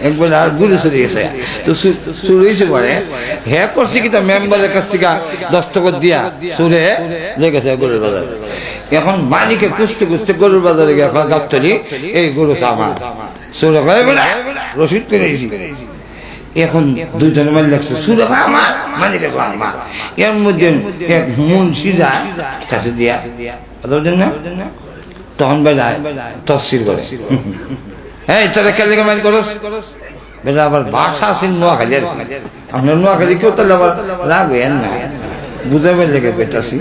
একবার আর গুরু চলে গেছে তো শুরু হয়েছে পরে হ্যাঁ করছে কি তা মেম্বারের কাছ থেকে দস্তখত দিয়া সুরে লেগে গেছে গরুর বাজার এখন মালিকে খুঁজতে খুঁজতে গরুর বাজারে গিয়ে গাবতলি এই গরু আমার সুরে করে বলে রসিদ করেছি এখন দুইজনে মালিক লাগছে সুরে আমার মালিকের আমার এর মধ্যে এক মুন্সি যায় কাছে দিয়া না তখন বেলায় তফসির করে হ্যাঁ তাহলে খেলে মাইল করস বেলা আবার ভাষা আছে নোয়াখালী আর আপনার নোয়াখালী কেউ তাহলে আবার রাগ হইয়েন না বুঝাবেন লেগে পেটাছি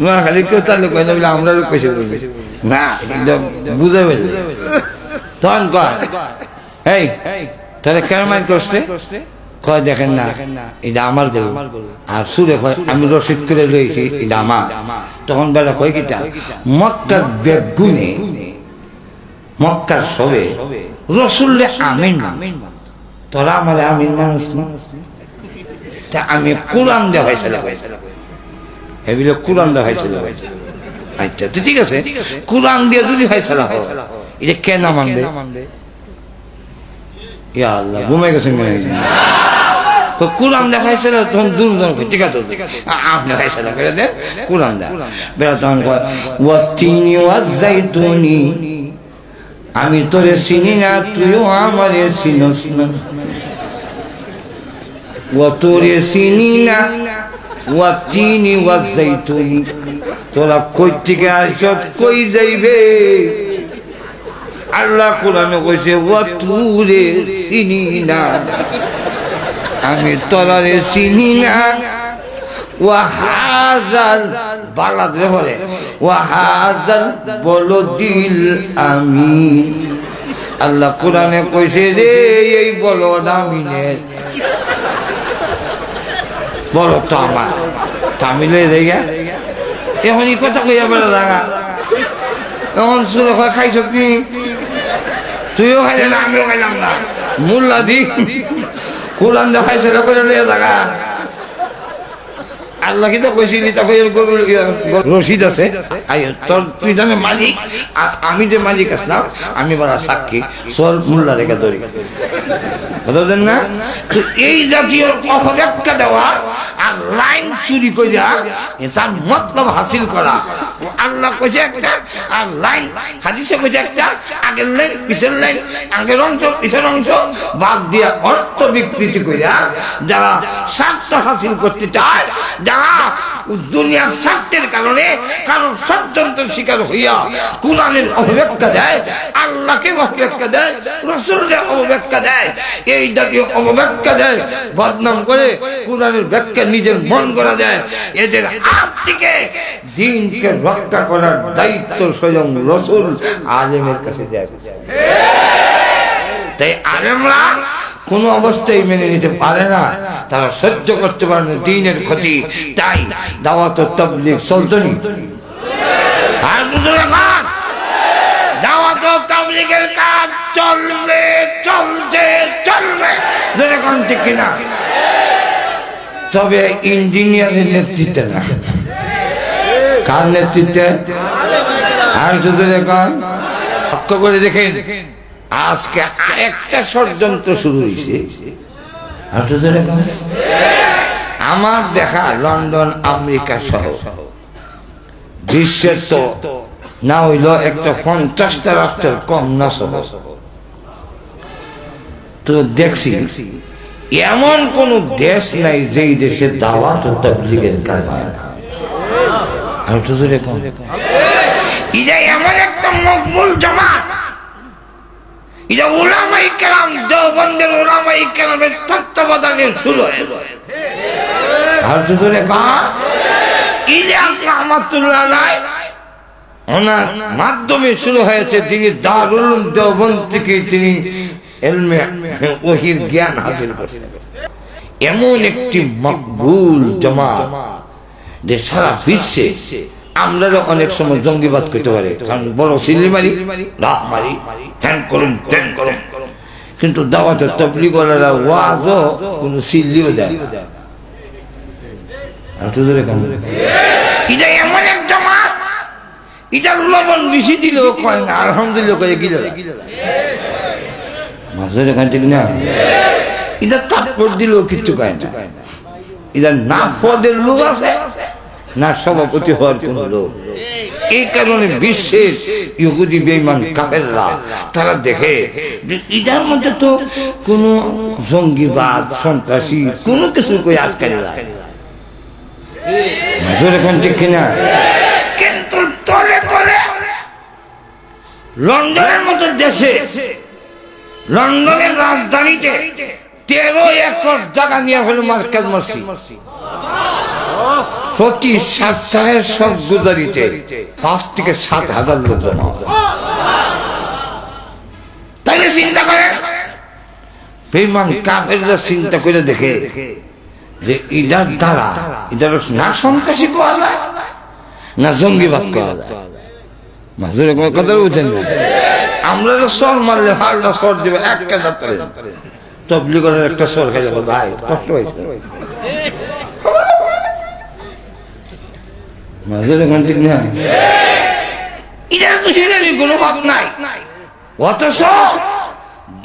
নোয়াখালী কেউ তাহলে কই না বলে আমরাও কইছে বলবে না বুঝাবেন তখন কয় এই তাহলে কেন মাইল করছে কয় দেখেন না এটা আমার গরু আর সুরে কয় আমি রসিদ করে লইছি এটা আমার তখন বেলা কয় কিটা মক্কার বেগুনে মক্কার সবে রসুল্লে আমিন তোরা আমার আমিন মানুষ তা আমি কোরআন দেওয়া হয়েছিল এগুলো কোরআন দেওয়া হয়েছিল আচ্ছা তো ঠিক আছে কোরআন দিয়ে যদি হয়েছিল এটা কেন মানবে ইয়া আল্লাহ ঘুমাই গেছেন কোরআন দেখাইছিল তখন দুজন ঠিক আছে আপনি খাইছিল করে দেন কোরআন দা বেলা তখন কয় ওয়াতিনি ওয়াজাইতুনি আমি তোরে চিনি না তুইও আমারে চিনস না ও তোরে চিনি না ওয়াতিনি ওয়াজাইতুনি তোরা কই থেকে আসত কই যাইবে আল্লাহ কোরআনে কইছে ওয়া তুরে চিনি না আমি তোরারে চিনি না ওয়াহাজাল বালাদরে বলে ওয়াহাজাল বলদিল আমি আল্লাহ কোরআনে কইছে রে এই বলদ আমিনের বলো তো আমার তামিলে দেখা এখন এই কথা কইয়া বেড়া দেখা এখন শুনে খাইছ কি তুইও খাইলে না আমিও খাইলাম না মোল্লা দি কোরআন দেখাইছে করে লিয়ে থাকা আল্লাহ কি তো কইছিলি তখন রশিদ আছে তোর তুই জানে মালিক আর আমি যে মালিক আসলাম আমি বলা সাক্ষী সর মোল্লা রেখে ধরি বুঝলেন না তো এই জাতীয় অপব্যাখ্যা দেওয়া আর লাইন চুরি কইরা তার মতলব হাসিল করা আল্লাহ কইছে একটা আর লাইন হাদিসে কইছে একটা আগের লাইন পিছের লাইন আগের অংশ পিছের অংশ বাদ দিয়া অর্থ বিকৃতি কইরা যারা স্বার্থ হাসিল করতে চায় যারা দুনিয়ার স্বার্থের কারণে কারোর ষড়যন্ত্র শিকার হইয়া কোরআনের অপব্যাখ্যা দেয় আল্লাহকে অপব্যাখ্যা দেয় রাসূলকে অপব্যাখ্যা দেয় এই জাতীয় অপব্যাখ্যা দেয় বদনাম করে কোরআনের ব্যাখ্যা নিজের মন করা দেয় এদের হাত থেকে দ্বীনকে রক্ষা করার দায়িত্ব স্বয়ং রাসূল আলেমের কাছে দেয় তাই আলেমরা কোন অবস্থায় মেনে নিতে পারে না তারা সহ্য করতে পারে না দ্বীনের ক্ষতি তাই দাওয়াত ও তাবলীগ চলতনি আর বুঝলে না দাওয়াত ও তাবলীগের কাজ চলবে চলছে চলবে যদি কোন ঠিক না তবে ইঞ্জিনিয়ারের নেতৃত্বে না কার নেতৃত্বে আর যদি এখন লক্ষ্য করে দেখেন আজকে একটা ষড়যন্ত্র শুরু হয়েছে আমার দেখা লন্ডন আমেরিকা সহ বিশ্বের তো না হইল একটা 50টা রাষ্ট্রের কম না সহ তো দেখছি এমন কোন দেশ নাই যেই দেশে দাওয়াত ও তাবলীগের কাজ হয় না আর তো এটা এমন একটা মকবুল জামাত এটা উলামায়ে কেরাম দেওবন্দের উলামায়ে কেরামের তত্ত্বাবধানে শুরু হয়েছে আর তো ইলিয়াস রাহমাতুল্লাহ আলাইহি ওনার মাধ্যমে শুরু হয়েছে তিনি দারুল উলুম দেওবন্দ থেকে তিনি ইলমে ওহীর জ্ঞান হাসিল করেছেন এমন একটি মকবুল জামাত যে সারা বিশ্বে আমরা অনেক সময় জঙ্গিবাদ করতে পারি কারণ বড় সিলি মারি রাহ মারি হ্যান করুন ত্যান করুন কিন্তু দাওয়াত তাবলীগ ওয়ালারা ওয়াজও কোনো সিলিও দেয় এটা এমন এক জামাত এটা লবণ বেশি দিলেও কয় না আলহামদুলিল্লাহ কয়ে গিলে মাঝের এখান থেকে না এটা তারপর দিলেও কিচ্ছু কয় না এটা না পদের লোক আছে না সভাপতি হওয়ার কোন লোক এই কারণে বিশ্বের ইহুদি বেঈমান কাফেররা তারা দেখে যে এটার মধ্যে তো কোনো জঙ্গিবাদ সন্ত্রাসী কোনো কিছু কই আজকাল মাঝের এখান থেকে না কিন্তু তলে তলে লন্ডনের মতো দেশে লন্ডনের রাজধানীতে 13 একর জায়গা নিয়ে হলো মার্কেজ মসজিদ প্রতি সপ্তাহের সব গুজারিতে 5 থেকে 7 হাজার লোক জমা হয় তাইলে চিন্তা করেন বেঈমান কাফেররা চিন্তা করে দেখে যে ইদার দ্বারা ইদার না সন্ত্রাসী পাওয়া যায় না জঙ্গিবাদ করা যায় মাঝে কোনো কথা বুঝেন না আমরা তো সর মারলে হালটা সর দেবে এক কাজ তবলিগের একটা সর খেয়ে যাবো ভাই কষ্ট হয়েছে মাঝে এখান থেকে না এটার তো সেখানে কোনো ভাব নাই অথচ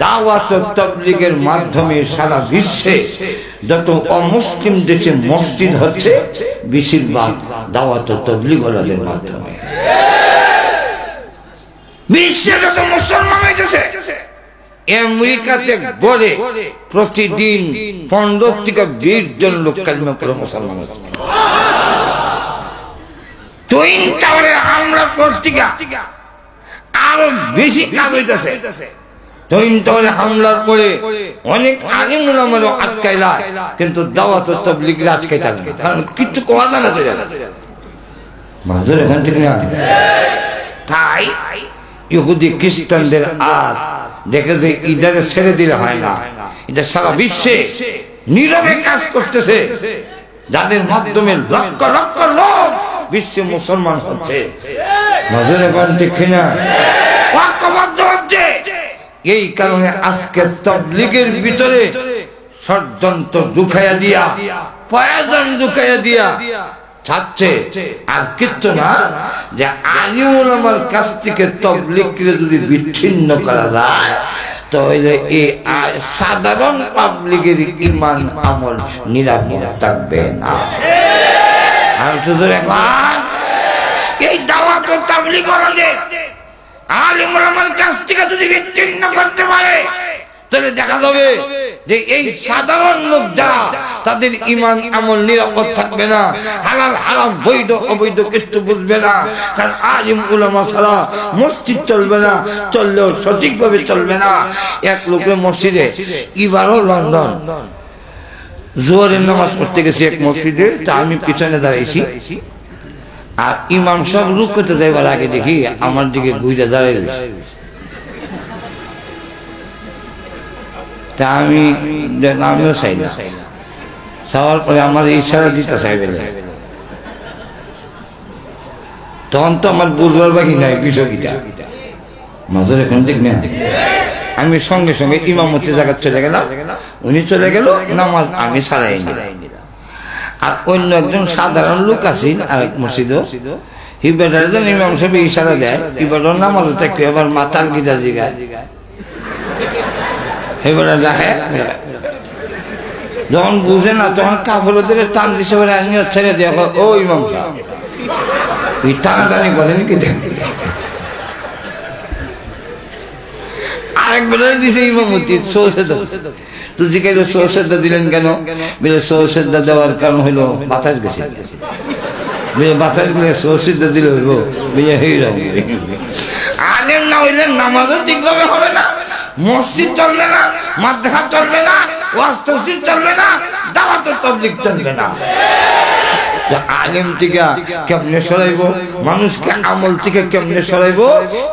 দাওয়াত ও তাবলীগের মাধ্যমে সারা বিশ্বে যত অমুসলিম দেশে মসজিদ হচ্ছে বেশিরভাগ দাওয়াত ও তাবলীগ ওয়ালাদের মাধ্যমে বিশ্বে যত মুসলমান হয়েছে আমেরিকাতে গড়ে প্রতিদিন 15 থেকে 20 জন লোক কালিমা পড়ে মুসলমান হচ্ছে টুইন টাওয়ারে আমরা পত্রিকা আরো বেশি কাজ হইতেছে টুইন টাওয়ারে হামলার পরে অনেক আলিম উলামারও আটকাইলা কিন্তু দাওয়াত ও তাবলীগের আটকাইতে না কারণ কিছু কোয়া জানা তো জানা মাঝের এখান থেকে না তাই ইহুদি খ্রিস্টানদের আর দেখে যে ইদারে ছেড়ে দিলে হয় না এটা সারা বিশ্বে নীরবে কাজ করতেছে যাদের মাধ্যমে লক্ষ লক্ষ লোক বিশ্বে মুসলমান হচ্ছে মাঝের এখান থেকে না ঐক্যবদ্ধ হচ্ছে এই কারণে আজকে তাবলীগের ভিতরে ষড়যন্ত্র ঢুকাইয়া দিয়া প্রয়োজন ঢুকাইয়া দিয়া ছাড়ছে আর কিচ্ছু না যে আলিম ওলামার কাছ থেকে তাবলীগকে যদি বিচ্ছিন্ন করা যায় তাহলে এই সাধারণ পাবলিকের ঈমান আমল নিরাপদ থাকবে না আর শুধু এই দাওয়াত ও তাবলীগ ওয়ালাদের আলিম ওলামার কাছ থেকে যদি বিচ্ছিন্ন করতে পারে তাহলে দেখা যাবে যে এই সাধারণ লোক যারা তাদের ঈমান আমল নিরাপদ থাকবে না হালাল হারাম বৈধ অবৈধ কিছু বুঝবে না কারণ আলিম উলামা ছাড়া মসজিদ চলবে না চললেও সঠিকভাবে চলবে না এক লোকের মসজিদে এবারও লন্ডন জোহরের নামাজ পড়তে গেছি এক মসজিদে তা আমি পিছনে দাঁড়াইছি আর ইমাম সাহেব রুকুতে যাইবার আগে দেখি আমার দিকে ঘুরে দাঁড়াই তা আমিও চাই না চাওয়ার পরে আমার ইশারা দিতে চাইবে তখন তো আমার বুঝবার বাকি নাই বিষয়টা মাঝের এখন ঠিক না আমি সঙ্গে সঙ্গে ইমামতি জায়গা চলে গেলাম উনি চলে গেল নামাজ আমি সারাই নিলাম আর অন্য একজন সাধারণ লোক আছেন আরেক মসজিদও হিবেটার ইমাম সাহেব ইশারা দেয় এবারও নামাজ থাকবে আবার মাতাল গিটা জিগায় এবারে দেখে যখন বুঝে না তখন কাপড়দের টান দিছে ছেড়ে দিয়ে ও ইমাম সাহেব তুই টানাটানি করেন কি আরেক বেলা দিছে ইমামতি সৌসেদা তুই জিজ্ঞাসা সৌসেদা দিলেন কেন বলে সৌসেদা দেওয়ার কারণ হইলো বাতাস গেছে বাতাস গেলে সৌসেদা দিলে হইব বুঝে আলেম না হইলে নামাজও ঠিকভাবে হবে না মসজিদ চলবে না মাদ্রাসা চলবে না ওয়াজ তাফসীর চলবে না দাওয়াত ও তাবলীগ চলবে না আলেম থেকে কেমনে সরাইবো মানুষকে আমল থেকে কেমনে সরাইবো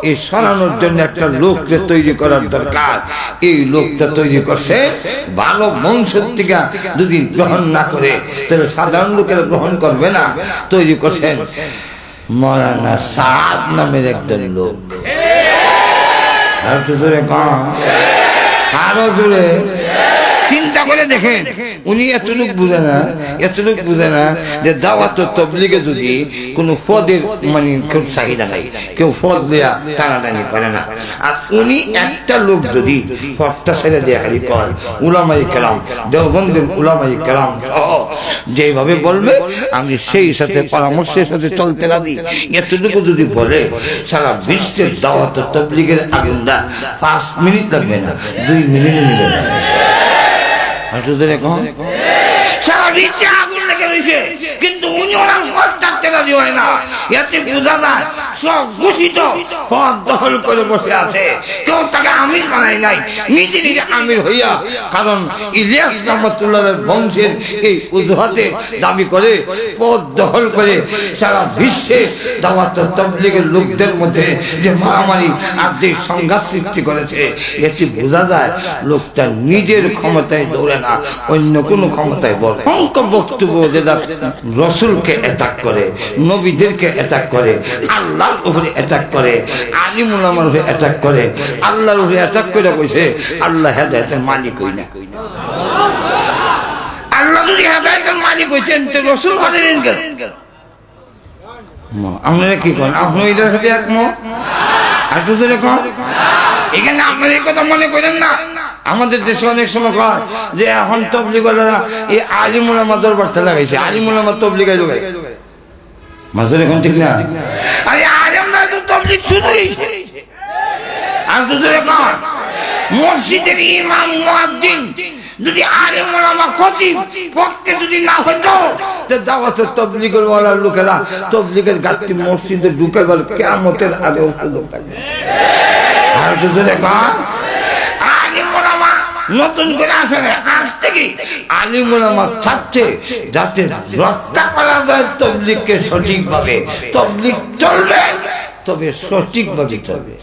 এই সরানোর জন্য একটা লোককে তৈরি করার দরকার এই লোকটা তৈরি করছে ভালো মনসুর থেকে যদি গ্রহণ না করে তাহলে সাধারণ লোকেরা গ্রহণ করবে না তৈরি করছেন মৌলানা সাদ নামের একজন লোক আরো জোরে চিন্তা করে দেখেন উনি এতটুক বুঝে না যে দাওয়াত তাবলীগে যদি কোনো পদের মানে কেউ চাহিদা নাই, কেউ পদ দেয়া টানাটানি করে না। আর উনি একটা লোক যদি পদটা ছেড়ে দিয়ে খালি কয় উলামায়ে কেরাম, দেওবন্দের উলামায়ে কেরাম যেভাবে বলবে আমি সেই সাথে পরামর্শের সাথে চলতে রাজি, এতটুকু যদি বলে সারা বিশ্বের দাওয়াত তাবলীগের আগুনটা 5 মিনিট লাগবে না, 2 মিনিটে নিবে না। সারা বিশ্বে আগুন লেগে রয়েছে, কিন্তু উনি ওনার পথ ছাড়তে রাজি হয় না। এতে বোঝা যায় সব ঘোষিত পদ দখল করে বসে আছে, কেউ তাকে আমির বানায় নাই, নিজে নিজে আমির হইয়া। কারণ ইলিয়াস রহমাতুল্লাহের বংশের এই অজুহাতে দাবি করে পদ দখল করে সারা বিশ্বে দাওয়াত তাবলীগের লোকদের মধ্যে যে মারামারি আর্থিক সংঘাত সৃষ্টি করেছে, এটি বোঝা যায় লোকটা নিজের ক্ষমতায় দৌড়ে না, অন্য কোনো ক্ষমতায় বলে। অঙ্ক বক্তব্য যেটা রসুলকে অ্যাটাক করে, নবীদেরকে অ্যাটাক করে, আল্লাহর উপরে অ্যাটাক করে, আলিম উলামার উপরে অ্যাটাক করে, আল্লাহর উপরে অ্যাটাক করে কইছে আল্লাহ হেদায়েতের মালিক হই না। আল্লাহ যদি হেদায়েতের মালিক হইতেন তো রসুল হতেন কেন? আপনারা কি করেন? আপনি এটার সাথে একমত? আর তো যেরকম এখানে আপনারা এই কথা মনে করেন না। আমাদের দেশে অনেক সময় কয় যে এখন তাবলীগওয়ালারা এই আলিম উলামা দরবারটা লাগাইছে, আলিম উলামা তাবলীগায় লাগায় মাঝে এখন ঠিক না? আরে আলেমরা তো তাবলীগ শুরু হয়েছে। আর তো যেরকম মসজিদের ইমাম মুয়াজ্জিন যদি আলেম উলামা খতিব পক্ষে যদি না হতো তো দাওয়াত তাবলীগের ওয়ালা লোকেরা তাবলীগের গাড়ি মসজিদে ঢুকাবার কিয়ামতের আগে সুযোগ থাকবে। আর তো যেরকম আলেম উলামা নতুন করে আসে না, আজ থেকে আলিম উলামা চাচ্ছে যাতে রক্ষা করা যায় তাবলীগকে সঠিকভাবে। তাবলীগ চলবে তবে সঠিকভাবে চলবে।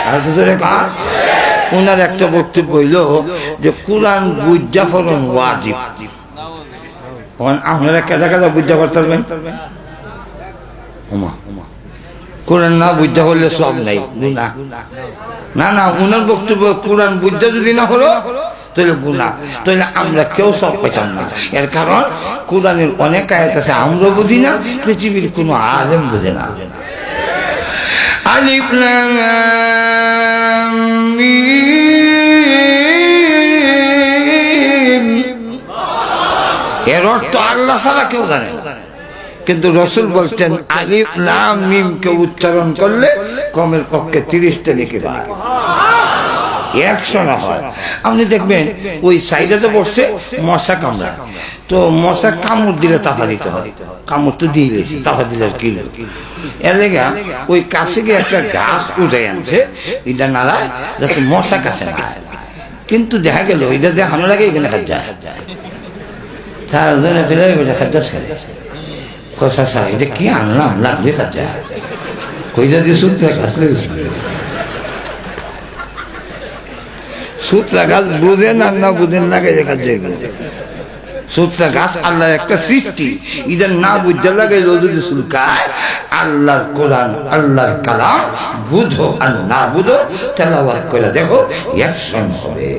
আর তো যেরকম ওনার একটা বক্তব্য হইল যে কোরআন বুঝা পড়ন ওয়াজিব। আপনারা কেদা কেদা বুঝা করতে পারবেন? কোরআন না বুঝা করলে সব নাই, গুনাহ। না না, ওনার বক্তব্য কোরআন বুঝা যদি না হলো তাহলে গুনাহ, তাহলে আমরা কেউ সব পেতাম না। এর কারণ কোরআনের অনেক আয়াত আছে আমরা বুঝি না, পৃথিবীর কোনো আলেম বুঝে না। আলিফ লাম মিম, এর অর্থ আল্লাহ ছাড়া কেউ জানে না। কিন্তু রসুল বলছেন আলিফ লাম মিম কে উচ্চারণ করলে কমের পক্ষে 30টা নেকি পায়, 100 না হয়। আপনি দেখবেন ওই সাইডে তো বসছে মশা কামড়া, তো মশা কামড় দিলে তাপা দিতে হয়, কামড় তো দিয়ে দিয়েছি, তাপা দিলে আর কি এর লেগা ওই কাছে গিয়ে একটা গাছ উঠে আনছে, এটা নাড়ায় যাতে মশা কাছে না। কিন্তু দেখা গেল এটা যে হানো লাগে এখানে খাদ্য তার জন্য ফেলে খাদ্য ছেড়ে কথা ছাড়া এটা কি আনলাম লাগবে খাদ্য কইটা দিয়ে সূত্রা গাছ লেগেছিল। সূত্রা গাছ বুঝেন আর না বুঝেন লাগে খাদ্য। সূত্রা গাছ আল্লাহর একটা সৃষ্টি, ইদার না বুঝতে লাগে যদি সুলকায়। আল্লাহর কোরআন আল্লাহর কালাম বুঝো আর না বুঝো তেলাওয়াত করে দেখো অ্যাকশন হবে।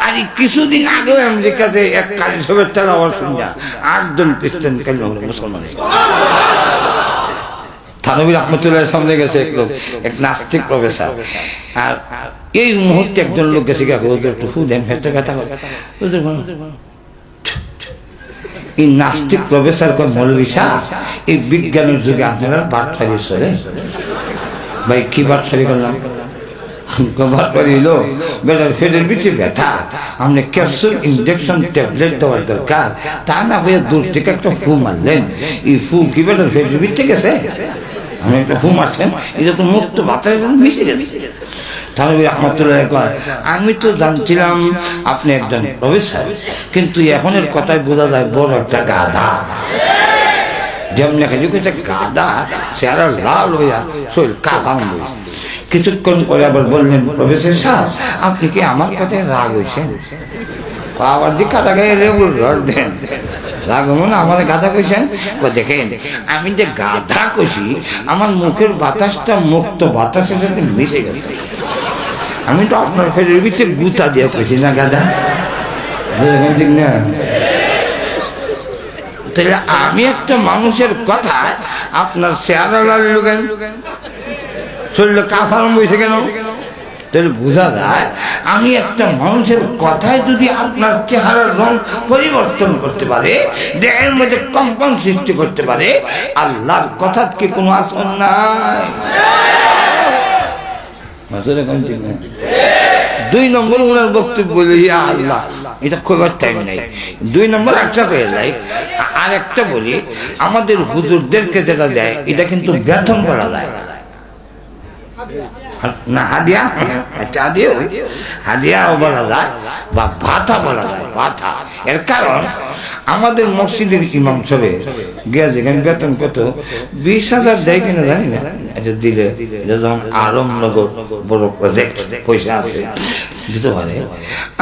আর কিছুদিন আগে আমেরিকাতে এক কালী সবের তেলাওয়াত শুনিয়া 8 জন খ্রিস্টান কালিমা মুসলমান। থানবী রহমতুল্লাহের সামনে গেছে এক নাস্তিক প্রফেসর, আর এই মুহূর্তে একজন লোক গেছে একটু ফু দেন ফেটে ব্যথা করে। এই নাস্তিক প্রফেসর কোন মৌলভী সাহেব, এই বিজ্ঞানের যুগে আপনারা বাটফারি চলে ভাই, কি বাটফারি করলাম? বাটফারি হইল বেটার ফেটের পিছিয়ে ব্যথা, আপনি ক্যাপসুল ইনজেকশন ট্যাবলেট দেওয়ার দরকার, তা না হয়ে দূর থেকে একটা ফু মারলেন। এই ফু কি বেটার ফেটের পিছিয়ে গেছে? আমি একটা ফু মারছেন, এটা তো মুক্ত বাতাসের জন্য মিশে গেছে। থানবী রহমতুল্লাহ কয় আমি তো জানছিলাম আপনি একজন প্রফেসর, কিন্তু এখনের কথায় বোঝা যায় বড় একটা গাধা। যেমন খালি কেছে গাধা, চেহারা লাল হইয়া শরীর কাবাং হইয়া। কিছুক্ষণ পরে আবার বললেন প্রফেসর সাহেব আপনি কি আমার কথায় রাগ হয়েছেন? আবার দিকে কাটা গায়ে লেবুর রস দেন। রাগমন আমার গাধা কইছেন, দেখেন আমি যে গাধা কইছি আমার মুখের বাতাসটা মুক্ত বাতাসের সাথে মিশে গেছে। আমি তো আপনার ফেরের ভিতরে গুতা দিয়ে কইছি না গাধা, ঠিক না? তাহলে আমি একটা মানুষের কথা আপনার চেহারা লাগলো কেন, শরীরে কাফারম বসে কেন? তাহলে বোঝা যায় আমি একটা মানুষের কথায় যদি আপনার চেহারার রং পরিবর্তন করতে পারে, দেহের মধ্যে কম্পন সৃষ্টি করতে পারে, আল্লাহর কথার কি কোনো আসন নাই? 2 নম্বর ওনার বক্তব্য বলে আল্লাহ, এটা খোঁজার টাইম নাই। 2 নম্বর একটা পেয়ে যায়। আর একটা বলি, আমাদের হুজুরদেরকে যেটা দেয় এটা কিন্তু বেতন বলা যায় না, হাদিয়া, হাদিয়াও বলা যায় বা ভাতা বলা যায়, ভাতা। এর কারণ আমাদের মসজিদের ইমাম সবে গিয়া যেখানে বেতন কত 20,000 দেয় কিনা জানি না, এটা দিলে যখন আলমনগর বড় প্রজেক্ট পয়সা আছে দিতে পারে।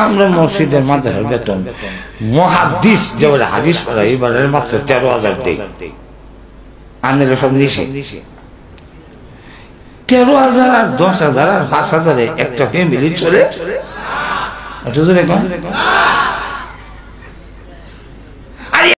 আমরা মসজিদের মাদ্রাসার বেতন মুহাদ্দিস যেবারে হাদিস পড়া এবারে মাত্র 13,000 দেই, আনলে সব নিচে 13,000 আর 10,000 আর 5,000 একটা ফ্যামিলি চলে।